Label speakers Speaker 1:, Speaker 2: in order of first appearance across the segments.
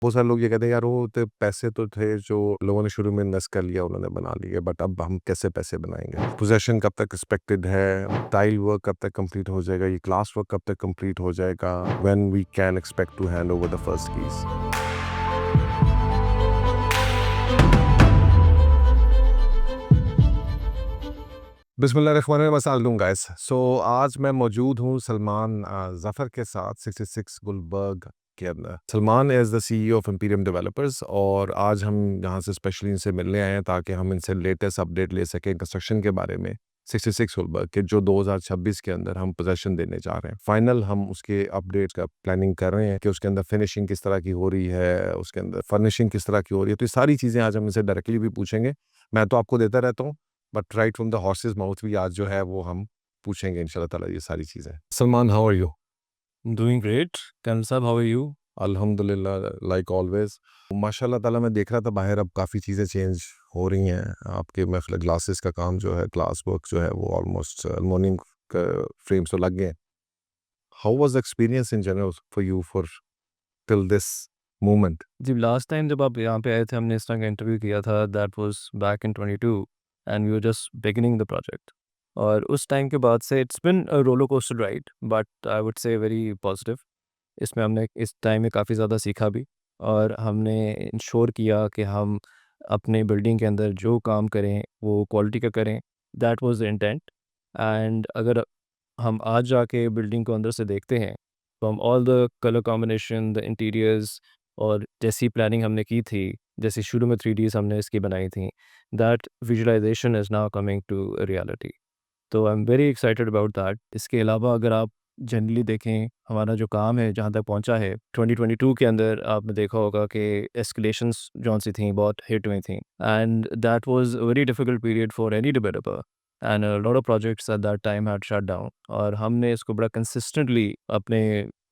Speaker 1: बहुत सारे लोग ये कहते हैं यार वो तो पैसे तो थे जो लोगों ने शुरू में इन्वेस्ट कर लिया, उन्होंने बना लिए, बट अब हम कैसे पैसे बनाएंगे? पोजेशन कब तक एक्सपेक्टेड है? टाइल वर्क कब तक कंप्लीट हो जाएगा? ये ग्लास वर्क कब तक कंप्लीट हो जाएगा? When we can expect to hand over the first keys? बिस्मिल्लाहिर्रहमानिर्रहीम गाइस। सो आज मैं मौजूद हूँ सलमान ज़फ़र के साथ 66 गुलबर्ग के अंदर। Salman is the CEO of Imperium developers और आज हम यहाँ से स्पेशली इनसे मिलने आए हैं ताकि हम इनसे लेटेस्ट अपडेट ले सकें कंस्ट्रक्शन के बारे में 66 गुलबर्ग के, जो 2026 के अंदर हम पोजेसन देने जा रहे हैं। फाइनल हम उसके अपडेट का प्लानिंग कर रहे हैं कि उसके अंदर फिनिशिंग किस तरह की हो रही है, उसके अंदर फर्निशिंग किस तरह की हो रही है। तो ये सारी चीज़ें आज हम इनसे डायरेक्टली भी पूछेंगे। मैं तो आपको देता रहता हूँ, but right from the horses mouth भी आज जो है वो हम पूछेंगे इंशाल्लाह ताला ये सारी चीज़ें। Salman, how are you?
Speaker 2: Doing great. Kamal साहब, how are you?
Speaker 1: अल्हम्दुलिल्लाह, लाइक ऑलवेज। माशाल्लाह ताला मैं देख रहा था बाहर अब काफ़ी चीज़ें चेंज हो रही हैं। आपके महफिल ग्लासेस का काम जो है, ग्लास वर्क जो है वो ऑलमोस्ट अल्मुनियम फ्रेम्स तो लग गए। How was the experience in general for you for till this moment?
Speaker 2: जी, लास्ट टाइम जब आप यहाँ पे आए थे, हमने इस तरह का इंटरव्यू किया था, that was back in 22 and we were just beginning the project. और उस टाइम के बाद से it's been a roller coaster ride, but I would say very positive. इसमें हमने इस टाइम में काफ़ी ज़्यादा सीखा भी, और हमने इंश्योर किया कि हम अपने बिल्डिंग के अंदर जो काम करें वो क्वालिटी का करें। That was the intent. And अगर हम आज जाके बिल्डिंग को अंदर से देखते हैं, from all the colour combination, the interiors, और जैसी प्लानिंग हमने की थी, जैसे शुरू में 3Ds हमने इसकी बनाई थी, that visualisation is now coming to reality. तो I am very excited about that. इसके अलावा अगर आप जनरली देखें, हमारा जो काम है जहाँ तक पहुँचा है, 2022 के अंदर आपने देखा होगा कि एस्केलेशंस जौन सी थी बहुत हिट हुई थी, and that was a very difficult period for any developer, and a lot of projects at that time had shut down. और हमने इसको बड़ा कंसिस्टेंटली अपने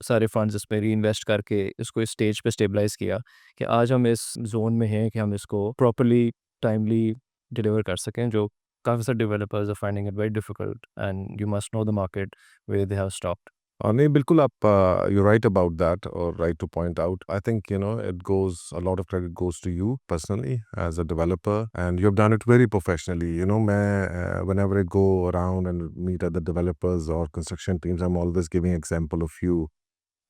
Speaker 2: सारे फंड्स इसमें री इन्वेस्ट करके इसको इस स्टेज पे स्टेबलाइज किया कि आज हम इस जोन में हैं कि हम इसको प्रॉपरली टाइमली डिलीवर कर सकें, जो काफ़ी सारे developers are finding it very difficult, and you must know the market where they have stopped.
Speaker 1: नहीं, बिल्कुल आप यू राइट अबाउट दैट और right to point out. I think it goes a lot of credit goes to you personally as a developer and you have done it very professionally. मैं whenever I go around and meet other developers or construction teams, I'm always giving example of you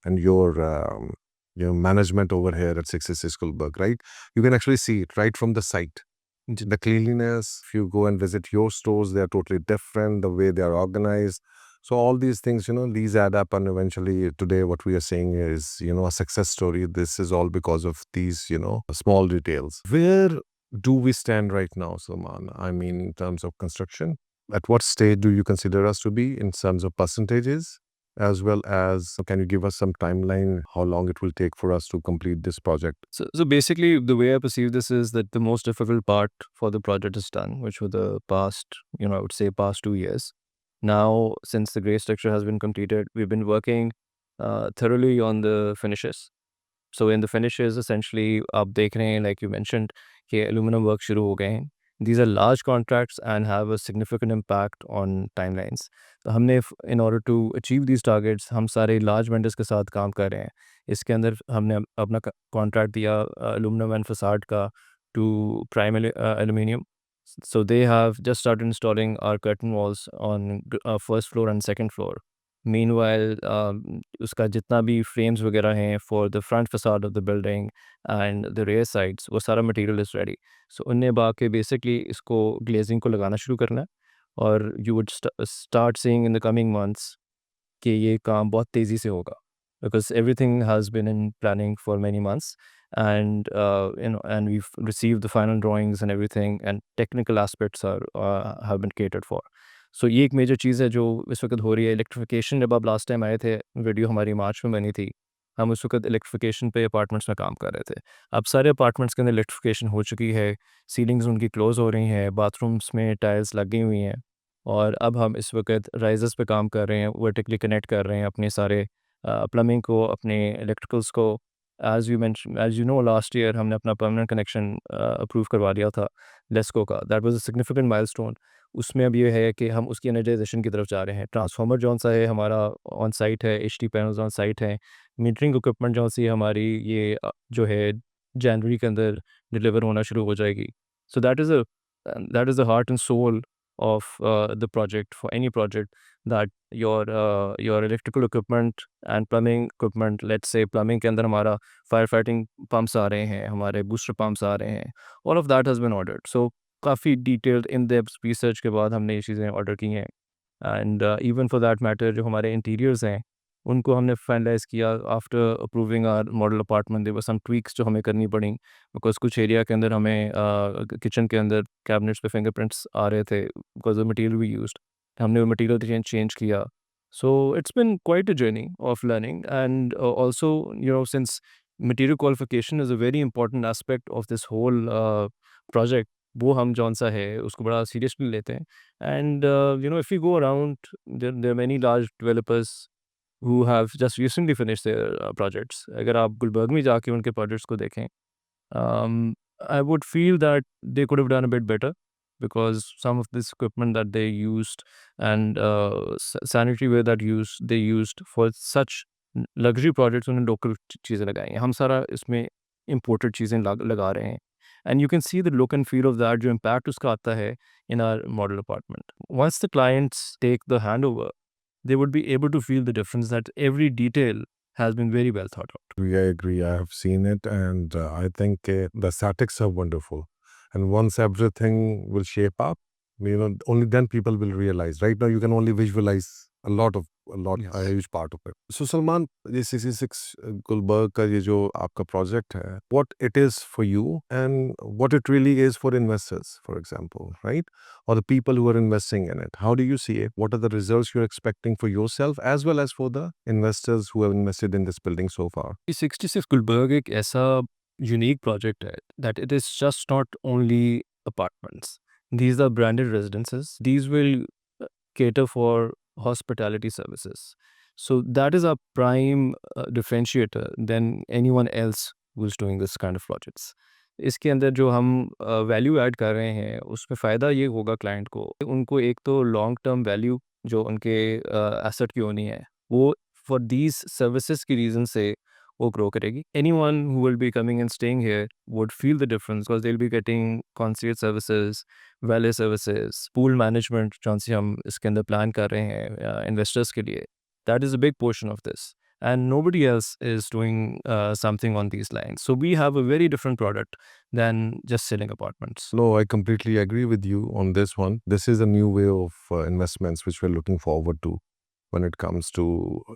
Speaker 1: and your management over here at 66 Gulberg, right? You can actually see it right from the site. The cleanliness, if you go and visit your stores, they are totally different, the way they are organized. So all these things, these add up, and eventually today what we are saying is, a success story. This is all because of these, small details. Where do we stand right now, Salman? I mean, in terms of construction, at what stage do you consider us to be in terms of percentages? As well as, can you give us some timeline, how long it will take for us to complete this project?
Speaker 2: So basically, the way I perceive this is that the most difficult part for the project is done, which were the past, I would say past 2 years. Now, since the gray structure has been completed, we've been working thoroughly on the finishes. So in the finishes, essentially, आप देख रहे हैं, like you mentioned, कि aluminum work शुरू हो गए हैं. These are large contracts and have a significant impact on timelines. तो हमने in order to achieve these targets, हम सारे large vendors के साथ काम कर रहे हैं. इसके अंदर हमने अपना contract दिया aluminum and facade का to Prime Aluminium. So they have just started installing our curtain walls on first floor and second floor. Meanwhile, उसका जितना भी frames वगैरह हैं for the front facade of the building and the rear sides, वो सारा material is ready. So उनने बाकी basically इसको glazing को लगाना शुरू करना है, और you would start seeing in the coming months कि ये काम बहुत तेज़ी से होगा, because everything has been in planning for many months, and and we've received the final drawings and everything, and technical aspects are have been catered for. So ये एक major चीज़ है जो इस वक्त हो रही है। इलेक्ट्रिफिकेशन, जब आप लास्ट टाइम आए थे, वीडियो हमारी मार्च में बनी थी, हम उस वक्त इलेक्ट्रिफिकेशन पे अपार्टमेंट्स में काम कर रहे थे। अब सारे अपार्टमेंट्स के अंदर इलेक्ट्रिफिकेशन हो चुकी है, सीलिंग्स उनकी क्लोज़ हो रही हैं, बाथरूम्स में टाइल्स लगी हुई हैं, और अब हम इस वक्त राइज़र्स पे काम कर रहे हैं, वर्टिकली कनेक्ट कर रहे हैं अपने सारे प्लम्बिंग को, अपने इलेक्ट्रिकल्स को, as you mention, as you know, last year हमने अपना परमानेंट कनेक्शन अप्रूव करवा लिया था लेस्को का। That was a significant milestone. उसमें अब ये है कि हम उसकी एनर्जाइजेशन की तरफ जा रहे हैं। ट्रांसफार्मर जौन सा है हमारा ऑन साइट है, एचटी पैनल्स ऑन साइट हैं, मीटरिंग इक्विपमेंट जौन सी है हमारी, ये जो है जनवरी के अंदर डिलीवर होना शुरू हो जाएगी। So that is the heart and soul of the project, for any project, that your electrical equipment and plumbing equipment, let's say plumbing के अंदर हमारा फायर फाइटिंग पंप्स आ रहे हैं, हमारे बूस्टर पंप्स आ रहे हैं, all of that has been ordered. So काफ़ी डिटेल्ड इन डेप्थ रिसर्च के बाद हमने ये चीज़ें ऑर्डर की हैं। And even for that matter जो हमारे इंटीरियर्स हैं उनको हमने फाइनलाइज़ किया after approving our model apartment. There were some tweaks जो हमें करनी पड़ी, बिकॉज़ कुछ एरिया के अंदर हमें किचन के अंदर कैबिनेट्स पे फिंगरप्रिंट्स आ रहे थे because of material we used. हमने वो मटेरियल चेंज किया। So it's been quite a journey of learning and also since material qualification is a very important aspect of this whole project, वो हम जौन सा है उसको बड़ा सीरियसली लेते हैं। And if you go around, there are many large developers who have just recently finished their projects. अगर आप गुलबर्ग में जाके उनके projects को देखें, um, I would feel that they could have done a bit better because some of this equipment that they used and sanitary ware that they used for such luxury projects उन्होंने local चीज़ें लगाई हैं। हम सारा इसमें imported चीज़ें लगा रहे हैं। And you can see the look and feel of that जो impact उसका आता है in our model apartment. Once the clients take the handover, they would be able to feel the difference that every detail has been very well thought out.
Speaker 1: I agree. I have seen it, and I think the statics are wonderful. And once everything will shape up, only then people will realize. Right now, you can only visualize a huge part of it. So, Salman, ये CC6 Gulberg का ये जो आपका project है, what it is for you and what it really is for investors, for example, right? Or the people who are investing in it. How do you see it? What are the results you're expecting for yourself as well as for the investors who have invested in this building so far?
Speaker 2: 66 Gulberg एक ऐसा unique project है that it is just not only apartments. These are branded residences. These will cater for hospitality services. So that is a prime differentiator than anyone else who's doing this kind of projects. इसके अंदर जो हम value add कर रहे हैं उसमें फ़ायदा ये होगा क्लाइंट को, उनको एक तो लॉन्ग टर्म वैल्यू जो उनके एसेट की होनी है वो फॉर दीज सर्विसेज की रीज़न से वो ग्रो करेगी। Anyone who will be coming and staying here would feel the difference because they'll be getting concierge services, valet services, pool management जौन सी हम इसके अंदर प्लान कर रहे हैं इन्वेस्टर्स के लिए, that is a big portion of this and nobody else is doing something on these lines. So we have a very different product than just selling apartments.
Speaker 1: No, I completely agree with you on this one. This is a new way of investments which we're looking forward to when it comes to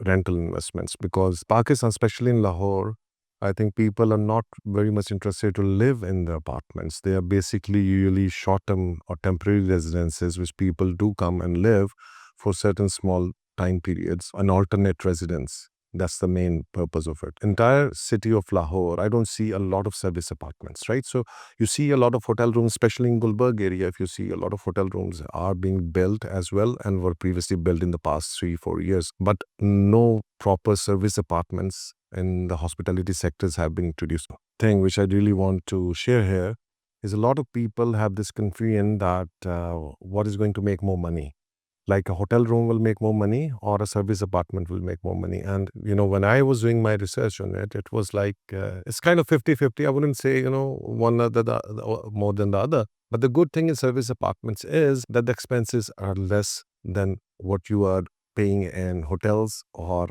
Speaker 1: rental investments, because Pakistan, especially in Lahore, I think people are not very much interested to live in the apartments. They are basically usually short-term or temporary residences which people do come and live for certain small time periods, an alternate residence. That's the main purpose of it. Entire city of Lahore, I don't see a lot of service apartments, right? So you see a lot of hotel rooms, especially in Gulbarg area. If you see a lot of hotel rooms are being built as well and were previously built in the past 3-4 years, but no proper service apartments in the hospitality sectors have been introduced. Thing which I really want to share here is a lot of people have this confusion that what is going to make more money, like a hotel room will make more money or a service apartment will make more money. And when I was doing my research on it, it was like it's kind of 50-50. I wouldn't say one other more than the other, but the good thing in service apartments is that the expenses are less than what you are paying in hotels, or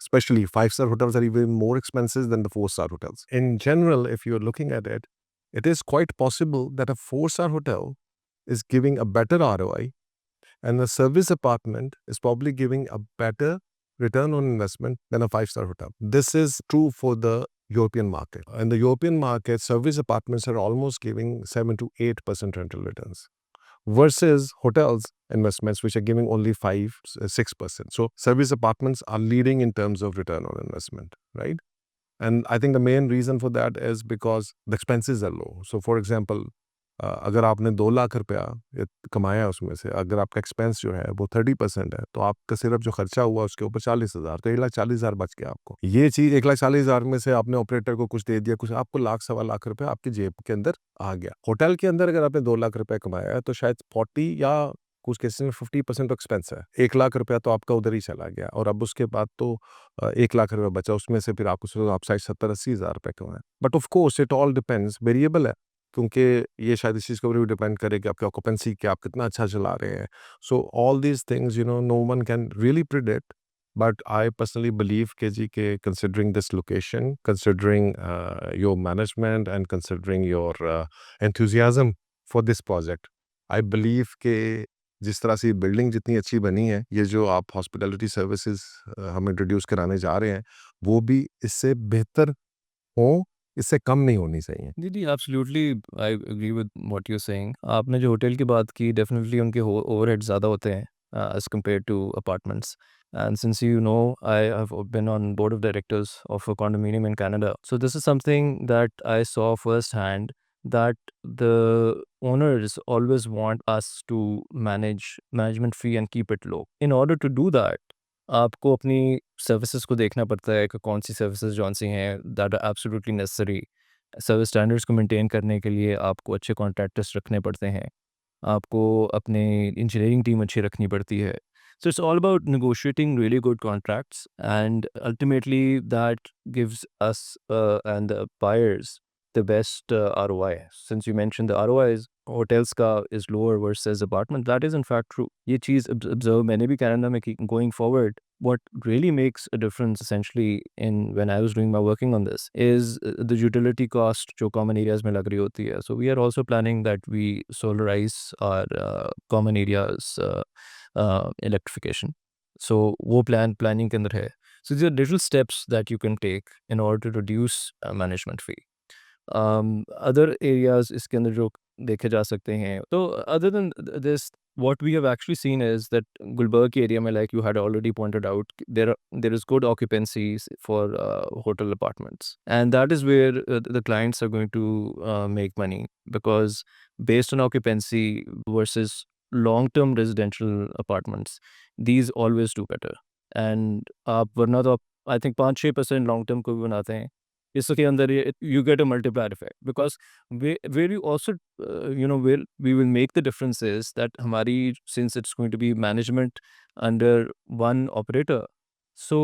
Speaker 1: especially 5-star hotels are even more expensive than the 4-star hotels. In general, if you're looking at it, it is quite possible that a 4-star hotel is giving a better ROI, and a service apartment is probably giving a better return on investment than a 5-star hotel. This is true for the European market. In the European market, service apartments are almost giving 7-8% rental returns, versus hotels investments which are giving only 5-6%. So service apartments are leading in terms of return on investment, right? And I think the main reason for that is because the expenses are low. So for example, अगर आपने 2 लाख रुपया कमाया उसमें से, अगर आपका expense जो है वो 30% है, तो आपका सिर्फ जो खर्चा हुआ उसके ऊपर 40,000, तो 1,40,000 बच गया आपको। ये चीज़ 1,40,000 में से आपने ऑपरेटर को कुछ दे दिया, कुछ आपको लाख सवा लाख रुपया आपकी जेब के अंदर आ गया। होटल के अंदर अगर आपने 2 लाख रुपया कमाया है तो शायद 40 या कुछ केसेस में 50% एक्सपेंस है। 1 लाख रुपया तो आपका उधर ही चला गया और अब उसके बाद तो 1 लाख रुपया बचा, उसमें से फिर आपको सोचो आप शायद 70-80,000 रुपए कमाए। But of course it all depends, variable है, क्योंकि ये शायद इस चीज़ के ऊपर भी डिपेंड करे कि आपकी ऑक्यूपेंसी क्या, आप कितना अच्छा चला रहे हैं। So all these things no one can really predict, but I personally believe के considering this location, considering your management and considering your enthusiasm for this project, I believe के जिस तरह से ये बिल्डिंग जितनी अच्छी बनी है, ये जो आप हॉस्पिटैलिटी सर्विसेज हमें इंट्रोड्यूस कराने जा रहे हैं, वो भी इससे बेहतर हो, इससे कम नहीं होनी चाहिए।
Speaker 2: जी, जी, absolutely I agree with what you are saying. आपने जो होटल की बात की, डेफिनिटली उनके ओवरहेड्स ज़्यादा होते हैं as compared to apartments. And since you know, I have been on board of directors of a condominium in Canada. So this is something that I saw firsthand, that the owners always want us to manage management fee and keep it low. In order to do that, आपको अपनी services को देखना पड़ता है कि कौन सी services कौन सी हैं that are absolutely necessary. Service standards को मेंटेन करने के लिए आपको अच्छे कॉन्ट्रैक्टर्स रखने पड़ते हैं, आपको अपने इंजीनियरिंग टीम अच्छी रखनी पड़ती है। So it's all about negotiating really good contracts, and ultimately that gives us and the buyers the best ROI. Since you mentioned the ROIs, hotels का is lower versus apartment, that is in fact true. ये चीज़ observe मैंने भी Canada में की। Going forward, what really makes a difference essentially in when I was doing my working on this is the utility cost जो common areas में लग रही होती है. So we are also planning that we solarize our common areas electrification. So वो planning के अंदर है. So these are little steps that you can take in order to reduce management fee. Other areas इसके अंदर जो देखे जा सकते हैं, तो other than this, what we have actually seen is that Gulbarga area में, like you had already pointed out, there is good occupancies for hotel apartments, and that is where the clients are going to make money, because based on occupancy versus long-term residential apartments, these always do better. And आप वरना तो आप I think 5-6% long term को भी बनाते हैं, इसके अंदर ये you get a multiplier effect, because where you also where we will make the difference is that हमारी, since it's going to be management under one operator, so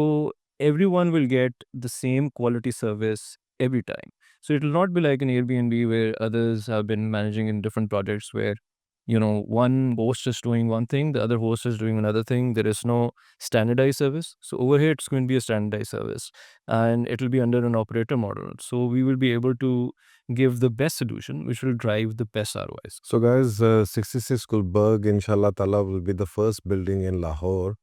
Speaker 2: everyone will get the same quality service every time. So it will not be like an Airbnb where others have been managing in different projects where one host is doing one thing, the other host is doing another thing. There is no standardized service. So over here, it's going to be a standardized service, and it will be under an operator model. So we will be able to give the best solution, which will drive the best ROIs.
Speaker 1: So guys, 66 Gulberg inshallah ta'ala will be the first building in Lahore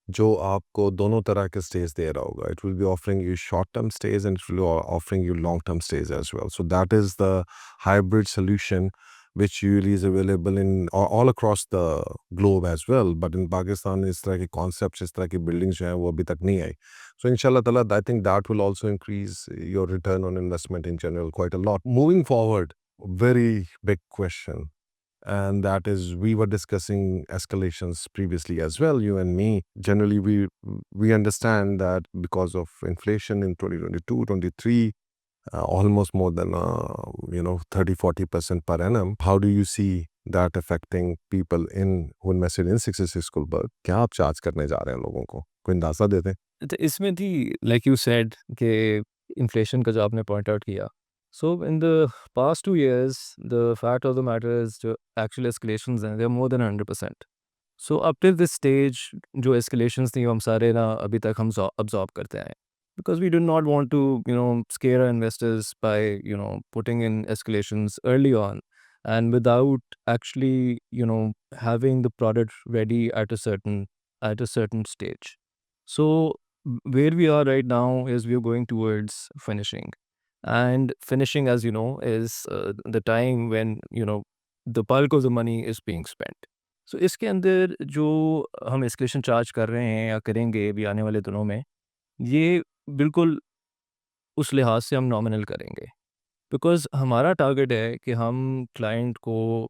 Speaker 1: जो आपको दोनों तरह के stays दे रहा होगा. It will be offering you short-term stays and it will be offering you long-term stays as well. So that is the hybrid solution which usually is available in all across the globe as well. But in Pakistan, इस तरह के concepts, इस तरह की buildings जो हैं वो अभी तक नहीं आई. So inshallah ta'ala, I think that will also increase your return on investment in general quite a lot. Moving forward, very big question. And that is, we were discussing escalations previously as well, you and me. Generally, we understand that because of inflation in 2022, 23, almost more than 30-40% per annum. How do you see that affecting people who invested in 66 Gulberg? क्या आप charge करने जा रहे हैं लोगों को? कोई अंदाजा दे दें?
Speaker 2: तो इसमें थी, like you said, कि inflation का जो आपने point out किया. So in the past 2 years, the fact of the matter is जो actual escalations हैं, they're more than 100%. So up till this stage, जो escalations थी, वो हम सारे ना अभी तक हम absorb करते आए हैं. Because we do not want to, scare our investors by, putting in escalations early on, and without actually, having the product ready at a certain stage. So where we are right now is we are going towards finishing. And finishing, as you know, is the time when, the bulk of the money is being spent. So इसके अंदर जो हम escalation charge कर रहे हैं या करेंगे अभी आने वाले दिनों में, ये बिल्कुल उस लिहाज से हम नॉमिनल करेंगे, बिकॉज़ हमारा टारगेट है कि हम क्लाइंट को,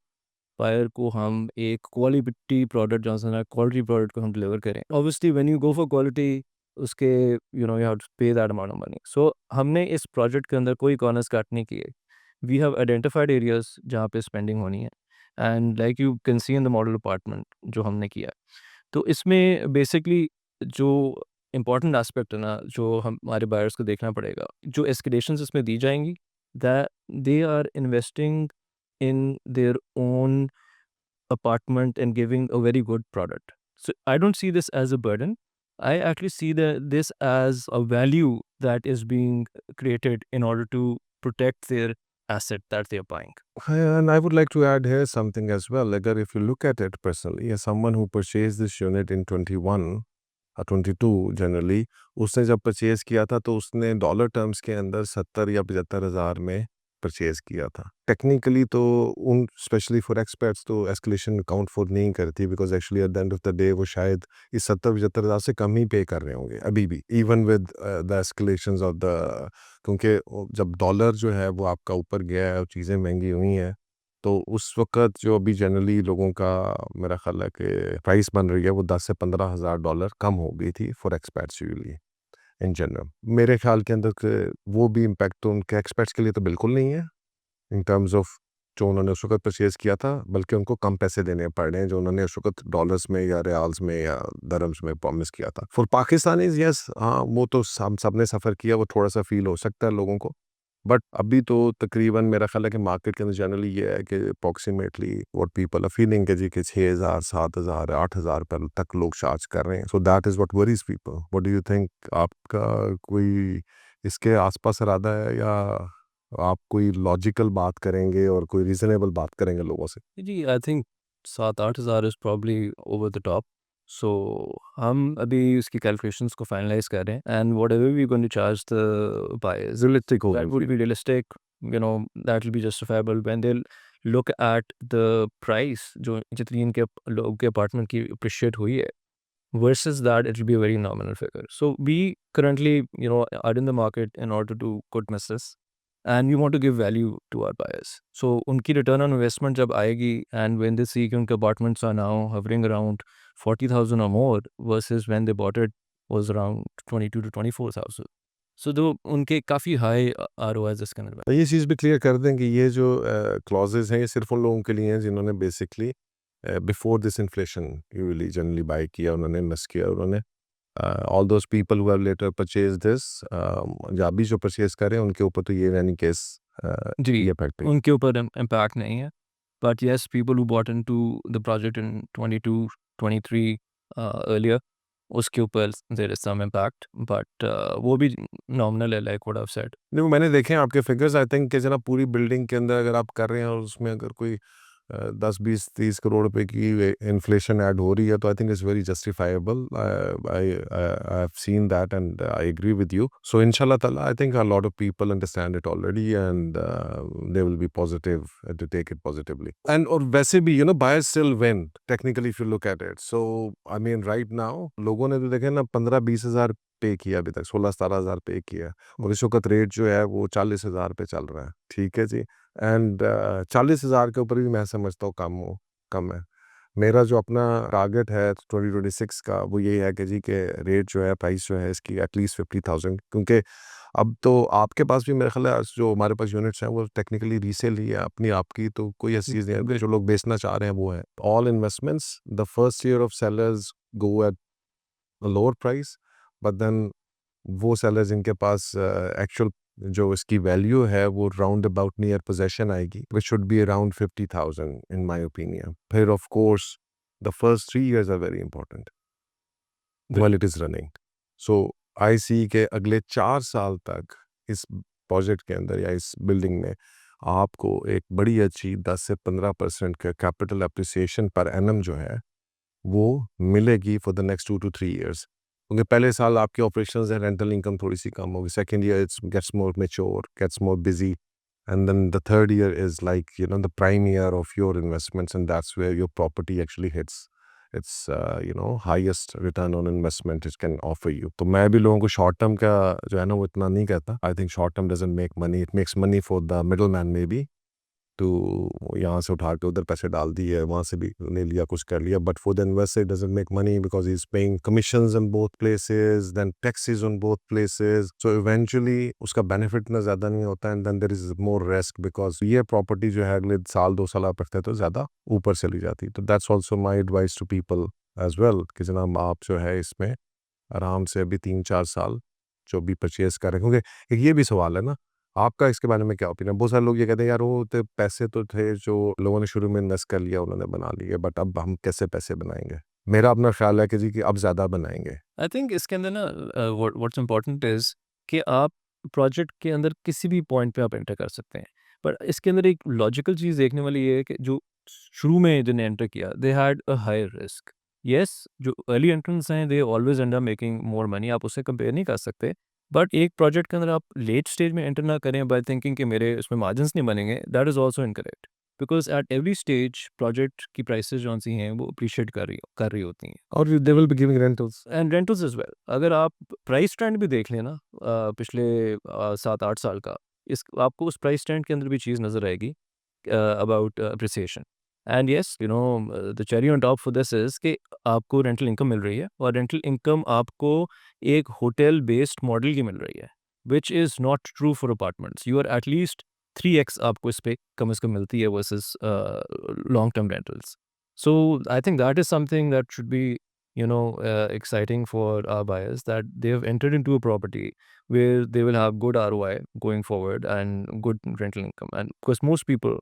Speaker 2: बायर को हम एक क्वालिटी प्रोडक्ट, जहाँ से ना क्वालिटी प्रोडक्ट को हम डिलीवर करें। Obviously when you go for quality, उसके यू हैव टू पे दैट अमाउंट ऑफ मनी। सो हमने इस प्रोजेक्ट के अंदर कोई कॉर्नर्स कट नहीं किए। वी हैव आइडेंटिफाइड एरियाज़ जहाँ पे स्पेंडिंग होनी है, and like you can see in the model apartment जो हमने किया है। तो इसमें बेसिकली जो इम्पोर्टेंट एस्पेक्ट है ना, जो हमारे बायर्स को देखना पड़ेगा, जो एस्केलेशंस इसमें दी जाएँगी, that they are investing in their own apartment and giving a very good product. So I don't see this as a burden. I actually see this as a value that is being created in order to protect their asset that they are buying.
Speaker 1: And I would like to add here something as well. Like, if you look at it personally, as someone who purchased this unit in 21 or 22 generally, उसने जब purchase किया था तो उसने dollar terms के अंदर 70 या 75 हज़ार में परचेज़ किया था। टेक्निकली तो उन स्पेशली फॉर एक्सपर्ट्स तो एस्केलेशन अकाउंट फॉर नहीं करती, because actually at the end of the day वो शायद इस 70-75 हज़ार से कम ही पे कर रहे होंगे अभी भी, even with the escalations of the, क्योंकि जब डॉलर जो है वो आपका ऊपर गया है और चीज़ें महंगी हुई हैं, तो उस वक़्त जो अभी जनरली लोगों का मेरा ख़्याल है कि प्राइस बन रही है वो 10 से 15 हज़ार डॉलर कम हो गई थी for expats usually in general. मेरे ख़्याल के अंदर के वो भी इम्पैक्ट तो उनके एक्सपैट्स के लिए तो बिल्कुल नहीं है इन टर्म्स ऑफ जो उन्होंने उस वक़्त परचेज़ किया था, बल्कि उनको कम पैसे देने पड़ रहे हैं जो उन्होंने उस वक़्त डॉलर्स में या रियाल्स में या दरहम्स में प्रॉमिस किया था। फॉर पाकिस्तानीज़ यस, हाँ, वो तो हम सबने सफ़र किया, वो थोड़ा-सा फ़ील हो सकता है लोगों को। बट अभी तो तकरीबन मेरा ख़्याल है कि मार्केट के अंदर जनरली ये है कि approximately what people are feeling कि जी कि 6,000, 7,000, 8,000 पर तक लोग चार्ज कर रहे हैं। सो that is what worries people. What do you think? आपका कोई इसके आस-पास इरादा है, या आप कोई लॉजिकल बात करेंगे और कोई रीज़नेबल बात करेंगे लोगों से?
Speaker 2: जी, आई थिंक 7-8 हज़ार is probably over the top. So हम अभी उसकी कैलकुलेशंस को फाइनलाइज़ कर रहे हैं, and whatever we going to charge the buyers,
Speaker 1: realistic हो
Speaker 2: that would be realistic, that will be justifiable when they'll look at the price जो जितनी इनके लोगों के अपार्टमेंट की अप्रिशिएट हुई है, versus that it will be a very nominal figure. So we currently, are in the market in order to good misses, and we want to give value to our buyers. So उनकी return on investment जब आएगी, and when they see कि उनके apartments are now hovering around 40,000 or more versus when they bought it was around 22 to 24,000. So दो उनके काफ़ी high ROIs इसके अंदर।
Speaker 1: तो ये चीज़ भी क्लियर कर दें कि ये जो क्लॉजेज़ हैं ये सिर्फ़ उन लोगों के लिए हैं जिन्होंने basically before this inflation usually generally buy किया, उन्होंने इन्वेस्ट किया, उन्होंने all those people who have later purchase this, या अभी जो परचेज़ कर रहे हैं उनके ऊपर तो ये इन एनी केस
Speaker 2: जी,
Speaker 1: ये इफ़ेक्ट है।
Speaker 2: उनके ऊपर इम्पैक्ट नहीं है। But yes, people who bought into the project in 22, 23 earlier, उसके ऊपर there is some impact, but वो भी नॉमिनल है, like what I have said.
Speaker 1: नहीं, वो मैंने देखे हैं आपके फिगर्स, आई थिंक कि जनाब पूरी बिल्डिंग के अंदर अगर आप कर रहे हैं और उसमें अगर कोई 10, 20, 30 करोड़ रुपए की इन्फ्लेशन ऐड हो रही है, तो I think it's very justifiable. I have seen that and I agree with you. So इंशाल्लाह ताला I think a lot of people understand it already and they will be positive to take it positively. And और वैसे भी buyers still win technically if you look at it. So I mean right now लोगों ने तो देखे ना 15-20 हज़ार पे किया अभी तक, 16-17 हज़ार पे किया, और इस वक़्त रेट जो है वो 40 हज़ार पे चल रहा है। ठीक है जी। एंड 40 हज़ार के ऊपर भी मैं समझता हूँ कम है। मेरा जो अपना टारगेट है 2026 का वो यही है कि जी के रेट जो है, प्राइस जो है इसकी एटलीस्ट 50,000, क्योंकि अब तो आपके पास भी मेरा ख़्याल है जो हमारे पास यूनिट्स हैं वो टेक्निकली रीसेल ही है अपनी आपकी, तो कोई ऐसी चीज़ नहीं है। जो लोग बेचना चाह रहे हैं वो है। All investments the first year of sellers go at a lower price, but then वो सेलर जिनके पास एक्चुअल जो इसकी वैल्यू है वो राउंड अबाउट नियर पोजेशन आएगी, which should be around 50,000 in my opinion. फिर of course the first 3 years are very important while it is running. So I see के अगले 4 साल तक इस प्रोजेक्ट के अंदर या इस बिल्डिंग में आपको एक बड़ी अच्छी 10 से 15% का कैपिटल अप्रिसिएशन पर एनम जो है वो मिलेगी for the next 2 to 3 years. क्योंकि पहले साल आपके ऑपरेशंस है, रेंटल इनकम थोड़ी-सी कम होगी। Second year it's gets more mature, gets more busy, and then the third year is like the prime year of your investments, and that's where your property actually hits its highest return on investment it can offer you. तो मैं भी लोगों को short term का जो है ना वो इतना नहीं कहता। I think short term doesn't make money, it makes money for the middle man may be, तो यहाँ से उठा के उधर पैसे डाल दिए, वहाँ से भी ले लिया, कुछ कर लिया, but for the investor doesn't make money because he is paying commissions in both places, then taxes on both places, so eventually उसका बेनिफिट इतना ज़्यादा नहीं होता, and then there is more risk because ये प्रॉपर्टी जो है अगले साल 2 साल आप रखते हैं तो ज़्यादा ऊपर चली जाती। तो that's also my advice to people as well कि जनाब आप जो है इसमें आराम से अभी 3-4 साल जो भी परचेज करें, क्योंकि एक ये भी सवाल है ना, आपका इसके बारे में क्या ओपिनियन? बहुत सारे लोग ये कहते हैं यार वो तो पैसे तो थे जो लोगों ने शुरू में इन्वेस्ट कर लिया, उन्होंने बना लिए, बट अब हम कैसे पैसे बनाएंगे? मेरा अपना ख्याल है कि जी कि अब ज़्यादा बनाएंगे।
Speaker 2: आई थिंक इसके अंदर ना व्हाट्स इम्पोर्टेंट इज़ कि आप प्रोजेक्ट के अंदर किसी भी पॉइंट पे आप एंटर कर सकते हैं। पर इसके अंदर एक लॉजिकल चीज़ देखने वाली ये है कि जो शुरू में जिन्हें एंटर किया they had a higher risk. Yes, जो अर्ली एंट्रेंट्स हैं they always end up making more money, आप उससे कंपेयर नहीं कर सकते। बट एक प्रोजेक्ट के अंदर आप लेट स्टेज में एंटर ना करें बाय थिंकिंग कि मेरे उसमें मार्जिन्स नहीं बनेंगे, that is also incorrect. Because at every stage project की प्राइसेज़ जौन-सी हैं वो अप्रिशिएट कर रही होती हैं।
Speaker 1: और दे will be giving rentals.
Speaker 2: And rentals as well. अगर आप प्राइस ट्रेंड भी देख लें ना पिछले 7-8 साल का, इस आपको उस प्राइस ट्रेंड के अंदर भी चीज़ नज़र आएगी about appreciation. And yes, the cherry on top for this is कि आपको रेंटल इनकम मिल रही है और रेंटल इनकम आपको एक होटल बेस्ड मॉडल की मिल रही है, which is not true for apartments. You are at least 3x आपको इस पे कम से कम मिलती है versus long term rentals. So I think that is something that should be exciting for our buyers, that they have entered into a property where they will have good ROI going forward and good rental income. And because most people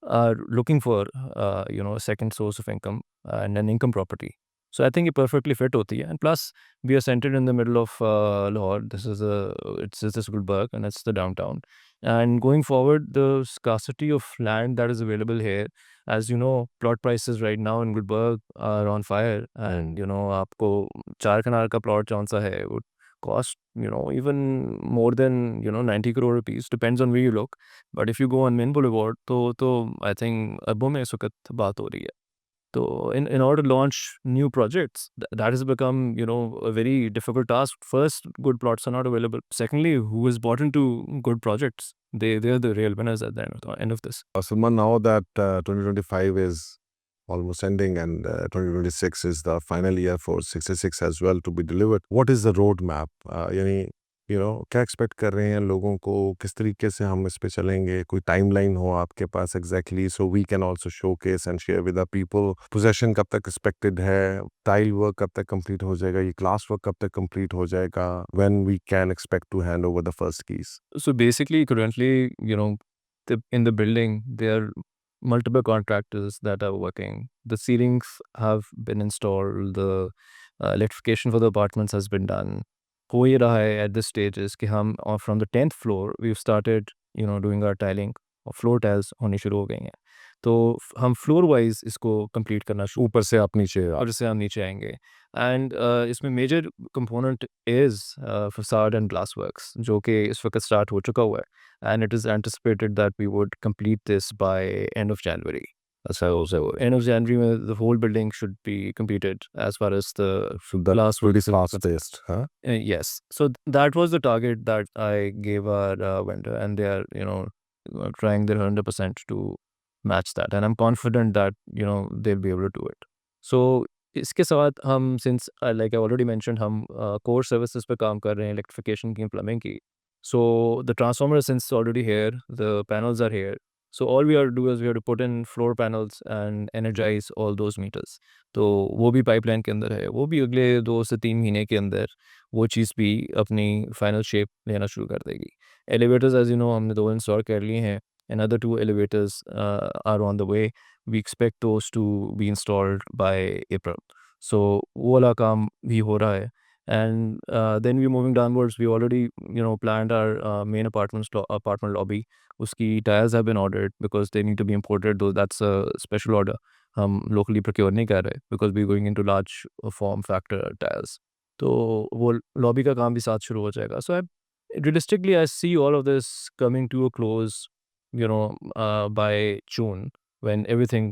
Speaker 2: are looking for, a second source of income and an income property. So I think it perfectly fit hoti hai. And plus, we are centered in the middle of Lahore. It's Gulbarg and it's the downtown. And going forward, the scarcity of land that is available here, as you know, plot prices right now in Gulbarg are on fire. And आपको 4 कनाल का plot कौन सा है would cost even more than 90 crore rupees, depends on where you look. But if you go on Main Boulevard, तो I think अरबों में इस वक्त बात हो रही है। So in order to launch new projects, that has become a very difficult task. First, good plots are not available. Secondly, who is bought into good projects? They're the real winners at the end of this.
Speaker 1: Salman, now that 2025 is almost ending and 2026 is the final year for 66 as well to be delivered, what is the road map? यानी क्या expect कर रहे हैं लोगों को, किस तरीके से हम इस पे चलेंगे, कोई टाइमलाइन हो आपके पास exactly, so we can also showcase and share with the people. Possession कब तक एक्सपेक्टेड है, टाइल वर्क कब तक कंप्लीट हो जाएगा, ये ग्लास वर्क कब तक कंप्लीट हो जाएगा, when we can expect to hand over the first keys?
Speaker 2: So basically, currently, in the building, there are multiple contractors that are working. The ceilings have been installed. The electrification for the apartments has been done. हो ये रहा है at this stage is कि हम from the 10th floor we've started doing our tiling और floor tiles होनी शुरू हो गई हैं। तो हम floor wise इसको complete करना शुरू,
Speaker 1: ऊपर से आप नीचे
Speaker 2: और से हम नीचे आएंगे। एंड इसमें major component is facade and glass works, जो कि इस वक्त स्टार्ट हो चुका हुआ है। And it is anticipated that we would complete this by end of January. So end of January में the whole building should be completed as far as the
Speaker 1: So that
Speaker 2: last
Speaker 1: pretty
Speaker 2: works are concerned.
Speaker 1: fastest, huh?
Speaker 2: Yes. So that was the target that I gave our vendor, and they are, trying their 100% to match that. And I'm confident that, they'll be able to do it. So इसके साथ हम, since like I already mentioned, हम core services पे काम कर रहे हैं, electrification की, plumbing की. So the transformer is since already here, the panels are here. So all we have to do is we have to put in floor panels and energize all those meters. तो वो भी pipeline के अंदर है, वो भी अगले 2 से 3 महीने के अंदर वो चीज़ भी अपनी फाइनल शेप लेना शुरू कर देगी। एलिवेटर्स एज़ यू नो हमने 2 इंस्टॉल कर लिए हैं, and other 2 elevators are on the way. We expect those to be installed by April. So वो वाला काम भी हो रहा है। And then we're moving downwards. We already planned our main apartment lobby. उसकी tiles have been ordered because they need to be imported, though that's a special order. हम locally procure नहीं कर रहे because we're going into large form factor tiles. तो वो lobby का काम भी साथ शुरू हो जाएगा। So realistically, I see all of this coming to a close, by June, when everything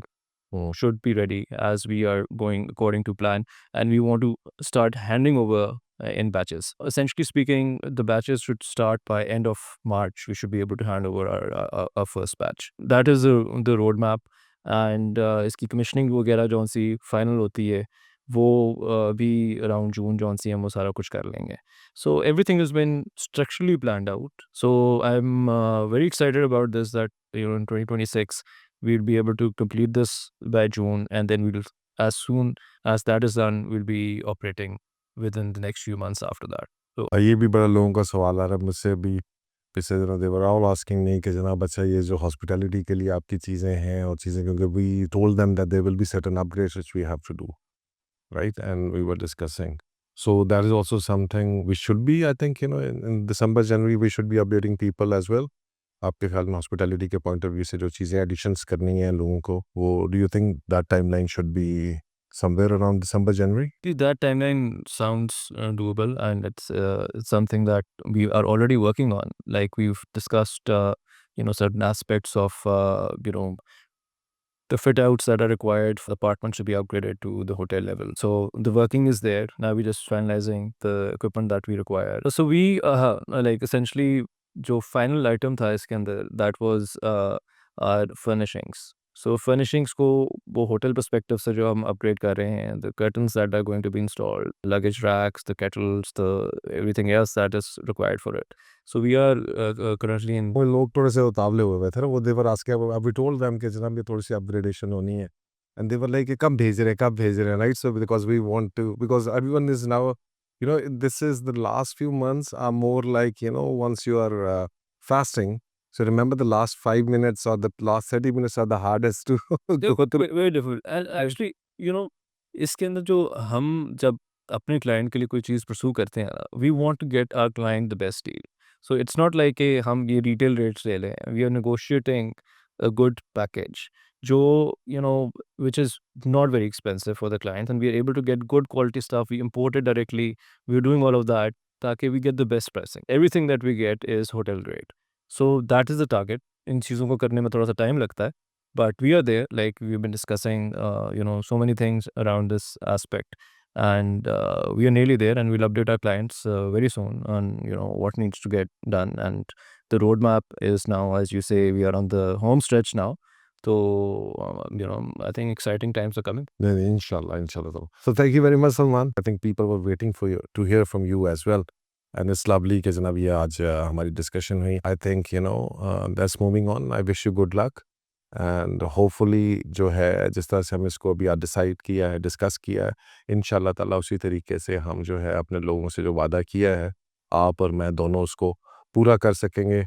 Speaker 2: should be ready as we are going according to plan, and we want to start handing over in batches. Essentially speaking, the batches should start by end of March. We should be able to hand over our first batch. That is the roadmap. And इसकी commissioning वगैरह जौन सी final होती है वो भी around June जौन सी हम वो सारा कुछ कर लेंगे. So everything has been structurally planned out. So I'm very excited about this, that in 2026 we'll be able to complete this by June, and then we'll, as soon as that is done, we'll be operating within the next few months after that. So
Speaker 1: ये भी बड़ा लोगों का सवाल आ रहा है मुझसे भी पिछले दिनों. दे वर ऑल आस्किंग मी कि जनाब अच्छा ये जो हॉस्पिटैलिटी के लिए आपकी चीज़ें हैं और चीज़ें, क्योंकि we told them that there will be certain upgrades which we have to do, right? And we were discussing. So that is also something we should be, I think, in December, January, we should be updating people as well. आपके ख्याल में hospitality के point of view से जो चीज़ें editions करनी है लोगों को, वो do you think that timeline should be somewhere around December, January?
Speaker 2: that timeline sounds doable, and it's something that we are already working on. Like we've discussed, certain aspects of, the fit outs that are required for the apartment should be upgraded to the hotel level. So the working is there. Now we're just finalizing the equipment that we require. So we like essentially जो final item था इसके अंदर, that was our furnishings. So furnishings को वो hotel perspective से जो हम upgrade कर रहे हैं, the curtains that are going to be installed, luggage racks, the kettles, the everything else that is required for it. So we are currently in.
Speaker 1: वो लोग थोड़े से उतावले हुए थे ना, वो देवर आस्क अब वी टोल्ड देम कि जनाब ये थोड़ी सी अपग्रेडेशन होनी है, एंड देवर लाइक कब भेज रहे हैं, right? So because we want to, because everyone is now, this is the last few months are more like, once you are fasting, so remember the last 5 minutes or the last 30 minutes are the hardest to go through.
Speaker 2: Very difficult. And actually, इसके अंदर जो हम जब अपने client के लिए कोई चीज़ परसू करते हैं ना, we want to get our client the best deal. So it's not like कि हम ये रिटेल रेट्स ले लें. We are negotiating a good package जो which is not very expensive for the clients, and we are able to get good quality stuff. We import it directly. We are doing all of that ताकि we get the best pricing. Everything that we get is hotel grade. So that is the target. इन चीज़ों को करने में थोड़ा सा time लगता है, but we are there. Like we've been discussing so many things around this aspect, and we are nearly there, and we'll update our clients very soon on what needs to get done. And the roadmap is now, as you say, we are on the home stretch now. So I think exciting times are coming.
Speaker 1: Inshallah. So thank you very much, Salman. I think people were waiting for you to hear from you as well. And it's lovely कि जनाब ये आज हमारी discussion हुई. I think that's moving on. I wish you good luck. And hopefully जो है जिस तरह से हम इसको अभी आज डिसाइड किया है, डिस्कस किया है, इंशाल्लाह ताला उसी तरीके से हम जो है अपने लोगों से जो वादा किया है, आप और मैं दोनों उसको पूरा कर सकेंगे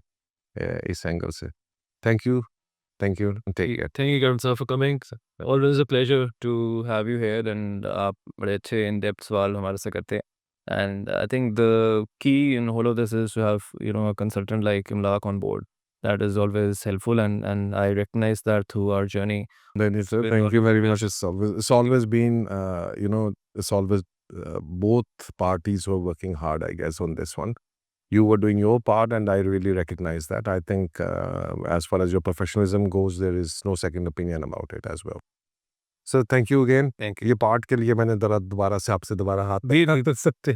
Speaker 1: इस एंगल से. Thank you. Take care.
Speaker 2: Thank you, Karan sir, for coming. Always a pleasure to have you here, and आप बड़े अच्छे in-depth सवाल हमारे से करते हैं. And I think the key in all of this is to have a consultant like Imlaq on board. That is always helpful, and I recognize that through our journey.
Speaker 1: Then sir, thank you very much. It's always been it's always both parties who are working hard, I guess, on this one. You were doing your part, and I really recognize that. I think as far as your professionalism goes, there is no second opinion about it as well. So thank you again.
Speaker 2: Thank you.
Speaker 1: ये part के लिए मैंने दोबारा से आपसे दोबारा हाथ
Speaker 2: भी नहीं कर सकते.